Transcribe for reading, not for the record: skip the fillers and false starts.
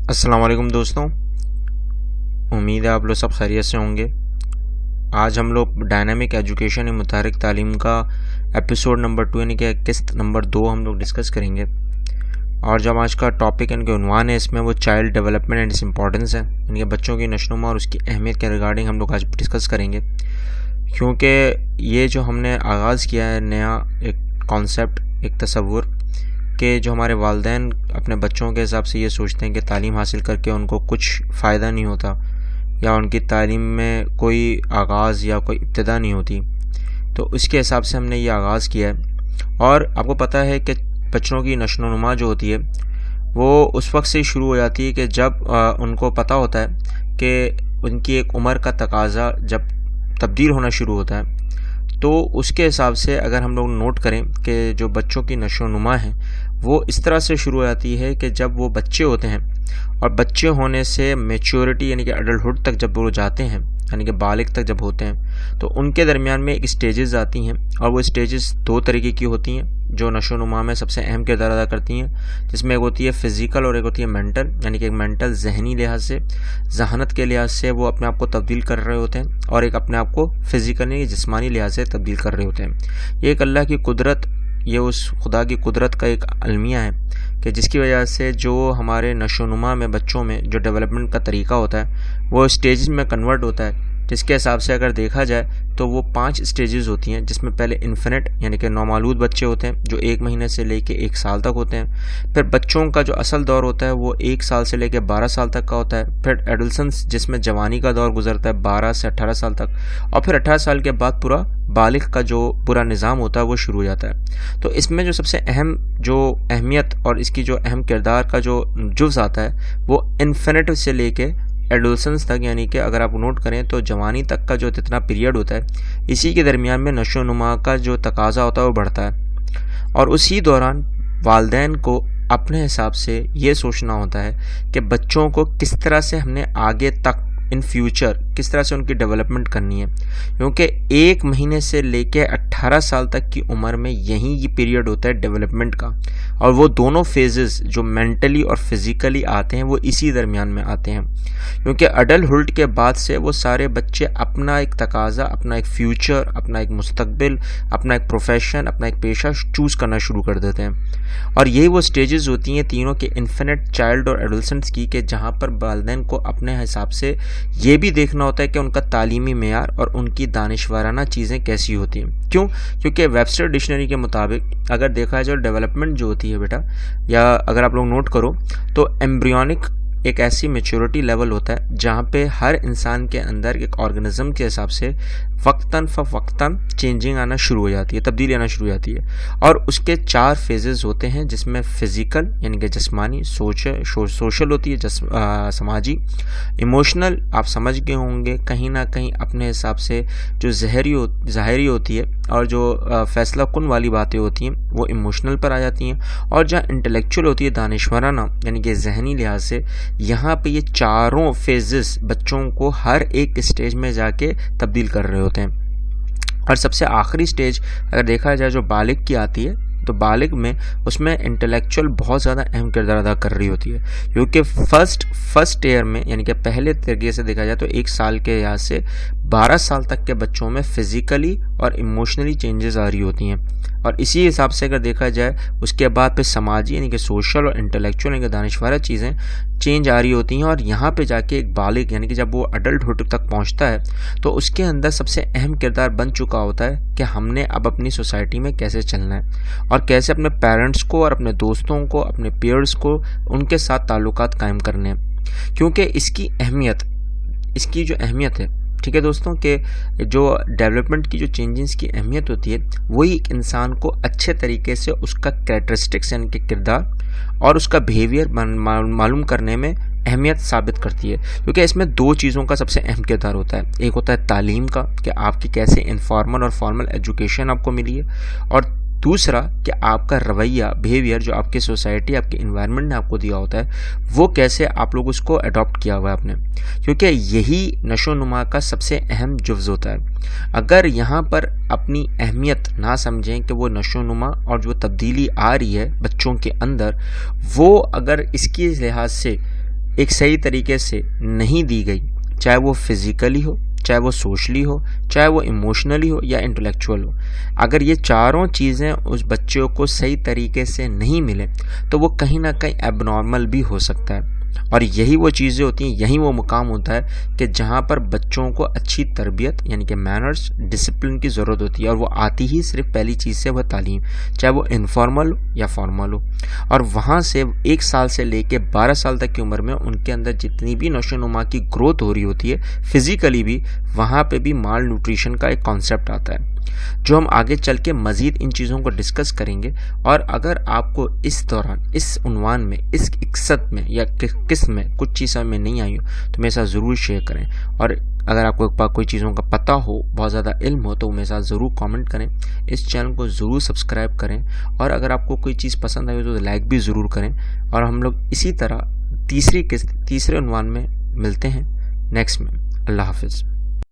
السلام علیکم دوستوں، امید ہے آپ لوگ سب خیریت سے ہوں گے۔ آج ہم لوگ ڈائنامک ایجوکیشن متحرک تعلیم کا ایپیسوڈ نمبر 2 یعنی کہ قسط نمبر 2 ہم لوگ ڈسکس کریں گے۔ اور جب آج کا ٹاپک یعنی کہ عنوان ہے اس میں وہ child development and its importance ہے، یعنی کہ بچوں کی نشوونما اور اس کی اہمیت کے ریگارڈنگ ہم لوگ آج ڈسکس کریں گے، کیونکہ یہ جو ہم نے آغاز کیا ہے نیا ایک کانسیپٹ، ایک تصور کہ جو ہمارے والدین اپنے بچوں کے حساب سے یہ سوچتے ہیں کہ تعلیم حاصل کر کے ان کو کچھ فائدہ نہیں ہوتا یا ان کی تعلیم میں کوئی آغاز یا کوئی ابتدا نہیں ہوتی، تو اس کے حساب سے ہم نے یہ آغاز کیا ہے۔ اور آپ کو پتہ ہے کہ بچوں کی نشو و نما جو ہوتی ہے وہ اس وقت سے شروع ہو جاتی ہے کہ جب ان کو پتہ ہوتا ہے کہ ان کی ایک عمر کا تقاضا جب تبدیل ہونا شروع ہوتا ہے، تو اس کے حساب سے اگر ہم لوگ نوٹ کریں کہ جو بچوں کی نشو و نما ہے وہ اس طرح سے شروع ہو جاتی ہے کہ جب وہ بچے ہوتے ہیں اور بچے ہونے سے میچورٹی یعنی کہ ایڈلٹہڈ تک جب وہ جاتے ہیں، یعنی کہ بالغ تک جب ہوتے ہیں، تو ان کے درمیان میں ایک سٹیجز آتی ہیں، اور وہ سٹیجز دو طریقے کی ہوتی ہیں جو نشو و نما میں سب سے اہم کردار ادا کرتی ہیں، جس میں ایک ہوتی ہے فزیکل اور ایک ہوتی ہے مینٹل، یعنی کہ ایک مینٹل ذہنی لحاظ سے، ذہانت کے لحاظ سے وہ اپنے آپ کو تبدیل کر رہے ہوتے ہیں، اور ایک اپنے آپ کو فزیکل یعنی جسمانی لحاظ سے تبدیل کر رہے ہوتے ہیں۔ یہ ایک اللہ کی قدرت، یہ اس خدا کی قدرت کا ایک المیہ ہے کہ جس کی وجہ سے جو ہمارے نشو و نما میں بچوں میں جو ڈیولپمنٹ کا طریقہ ہوتا ہے وہ اسٹیجز میں کنورٹ ہوتا ہے، جس کے حساب سے اگر دیکھا جائے تو وہ 5 اسٹیجز ہوتی ہیں، جس میں پہلے انفینٹ یعنی کہ نومولود بچے ہوتے ہیں جو 1 مہینے سے لے کے 1 سال تک ہوتے ہیں، پھر بچوں کا جو اصل دور ہوتا ہے وہ 1 سال سے لے کے 12 سال تک کا ہوتا ہے، پھر ایڈولسنس جس میں جوانی کا دور گزرتا ہے 12 سے 18 سال تک، اور پھر 18 سال کے بعد پورا بالغ کا جو پورا نظام ہوتا ہے وہ شروع ہو جاتا ہے۔ تو اس میں جو سب سے اہم جو اہمیت اور اس کی جو اہم کردار کا جو جز آتا ہے وہ انفینٹ سے لے کے ایڈولسنس تک، یعنی کہ اگر آپ نوٹ کریں تو جوانی تک کا جو جتنا پیریڈ ہوتا ہے اسی کے درمیان میں نشو و نما کا جو تقاضا ہوتا ہے وہ بڑھتا ہے، اور اسی دوران والدین کو اپنے حساب سے یہ سوچنا ہوتا ہے کہ بچوں کو کس طرح سے ہم نے آگے تک ان فیوچر کس طرح سے ان کی ڈیولپمنٹ کرنی ہے، کیونکہ 1 مہینے سے لے کے 18 سال تک کی عمر میں یہی یہ پیریڈ ہوتا ہے ڈیولپمنٹ کا، اور وہ دونوں فیزز جو مینٹلی اور فزیکلی آتے ہیں وہ اسی درمیان میں آتے ہیں، کیونکہ اڈلٹہڈ کے بعد سے وہ سارے بچے اپنا ایک تقاضا، اپنا ایک فیوچر، اپنا ایک مستقبل، اپنا ایک پروفیشن، اپنا ایک پیشہ چوز کرنا شروع کر دیتے ہیں، اور یہی وہ سٹیجز ہوتی ہیں تینوں کے انفینٹ، چائلڈ اور ایڈولسنٹس کی، کہ جہاں پر والدین کو اپنے حساب سے یہ بھی دیکھنا ہوتا ہے کہ ان کا تعلیمی معیار اور ان کی دانشورانہ چیزیں کیسی ہوتی ہیں۔ کیونکہ ویبسٹر ڈکشنری کے مطابق اگر دیکھا جائے ڈیولپمنٹ جو ہوتی ہے بیٹا، یا اگر آپ لوگ نوٹ کرو تو ایمبریونک ایک ایسی میچورٹی لیول ہوتا ہے جہاں پہ ہر انسان کے اندر ایک آرگنزم کے حساب سے وقتاً فوقتاً چینجنگ آنا شروع ہو جاتی ہے، تبدیلی آنا شروع ہو جاتی ہے، اور اس کے 4 فیزز ہوتے ہیں، جس میں فزیکل یعنی کہ جسمانی، سوشل ہوتی ہے سماجی، ایموشنل آپ سمجھ گئے ہوں گے کہیں نہ کہیں اپنے حساب سے جو ظاہری ہوتی ہے، اور جو فیصلہ کن والی باتیں ہوتی ہیں وہ ایموشنل پر آ جاتی ہیں، اور جہاں انٹلیکچوئل ہوتی ہے دانشورانہ یعنی کہ ذہنی لحاظ سے، یہاں پہ یہ چاروں فیزز بچوں کو ہر ایک اسٹیج میں جا کے تبدیل کر رہے ہوتے ہیں۔ اور سب سے آخری سٹیج اگر دیکھا جائے جو بالغ کی آتی ہے، تو بالغ میں اس میں انٹلیکچوئل بہت زیادہ اہم کردار ادا کر رہی ہوتی ہے، کیونکہ فرسٹ ایئر میں یعنی کہ پہلے طریقے سے دیکھا جائے تو 1 سال کے لحاظ سے 12 سال تک کے بچوں میں فزیکلی اور ایموشنلی چینجز آ رہی ہوتی ہیں، اور اسی حساب سے اگر دیکھا جائے اس کے بعد پھر سماجی یعنی کہ سوشل اور انٹلیکچوئل یعنی کہ دانشورہ چیزیں چینج آ رہی ہوتی ہیں، اور یہاں پہ جا کے ایک بالغ یعنی کہ جب وہ ایڈلٹہڈ تک پہنچتا ہے تو اس کے اندر سب سے اہم کردار بن چکا ہوتا ہے کہ ہم نے اب اپنی سوسائٹی میں کیسے چلنا ہے، اور کیسے اپنے پیرنٹس کو اور اپنے دوستوں کو، اپنے پیئرز کو، ان کے ساتھ تعلقات قائم کرنے ہیں، کیونکہ اس کی جو اہمیت ہے، ٹھیک ہے دوستوں، کہ جو ڈیولپمنٹ کی جو چینجز کی اہمیت ہوتی ہے وہی ایک انسان کو اچھے طریقے سے اس کا کریکٹرسٹکس یعنی کہ کردار اور اس کا بیہیویئر معلوم کرنے میں اہمیت ثابت کرتی ہے، کیونکہ اس میں 2 چیزوں کا سب سے اہم کردار ہوتا ہے، ایک ہوتا ہے تعلیم کا کہ آپ کی کیسے انفارمل اور فارمل ایجوکیشن آپ کو ملی ہے، اور دوسرا کہ آپ کا رویہ، بیہیویئر جو آپ کی سوسائٹی، آپ کے انوائرمنٹ نے آپ کو دیا ہوتا ہے وہ کیسے آپ لوگ اس کو اڈاپٹ کیا ہوا ہے آپ نے، کیونکہ یہی نشو و نما کا سب سے اہم جز ہوتا ہے۔ اگر یہاں پر اپنی اہمیت نہ سمجھیں کہ وہ نشو و نما اور جو تبدیلی آ رہی ہے بچوں کے اندر، وہ اگر اس کی لحاظ سے ایک صحیح طریقے سے نہیں دی گئی، چاہے وہ فزیکلی ہو، چاہے وہ سوشلی ہو، چاہے وہ ایموشنلی ہو یا انٹلیکچوئل ہو، اگر یہ چاروں چیزیں اس بچوں کو صحیح طریقے سے نہیں ملے تو وہ کہیں نہ کہیں ایب نارمل بھی ہو سکتا ہے۔ اور یہی وہ چیزیں ہوتی ہیں، یہی وہ مقام ہوتا ہے کہ جہاں پر بچوں کو اچھی تربیت یعنی کہ مینرز، ڈسپلن کی ضرورت ہوتی ہے، اور وہ آتی ہی صرف پہلی چیز سے وہ تعلیم، چاہے وہ انفارمل ہو یا فارمل ہو۔ اور وہاں سے 1 سال سے لے کے 12 سال تک کی عمر میں ان کے اندر جتنی بھی نشو و نما کی گروتھ ہو رہی ہوتی ہے فزیکلی بھی، وہاں پہ بھی مال نیوٹریشن کا ایک کانسیپٹ آتا ہے جو ہم آگے چل کے مزید ان چیزوں کو ڈسکس کریں گے۔ اور اگر آپ کو اس دوران اس عنوان میں، اس اقصت میں یا قسم میں کچھ چیزیں میں نہیں آئی ہوں تو میرے ساتھ ضرور شیئر کریں، اور اگر آپ کو کوئی چیزوں کا پتہ ہو، بہت زیادہ علم ہو، تو میرے ساتھ ضرور کامنٹ کریں، اس چینل کو ضرور سبسکرائب کریں، اور اگر آپ کو کوئی چیز پسند آئی ہو تو لائک بھی ضرور کریں۔ اور ہم لوگ اسی طرح تیسرے عنوان میں ملتے ہیں نیکسٹ میں۔ اللہ حافظ۔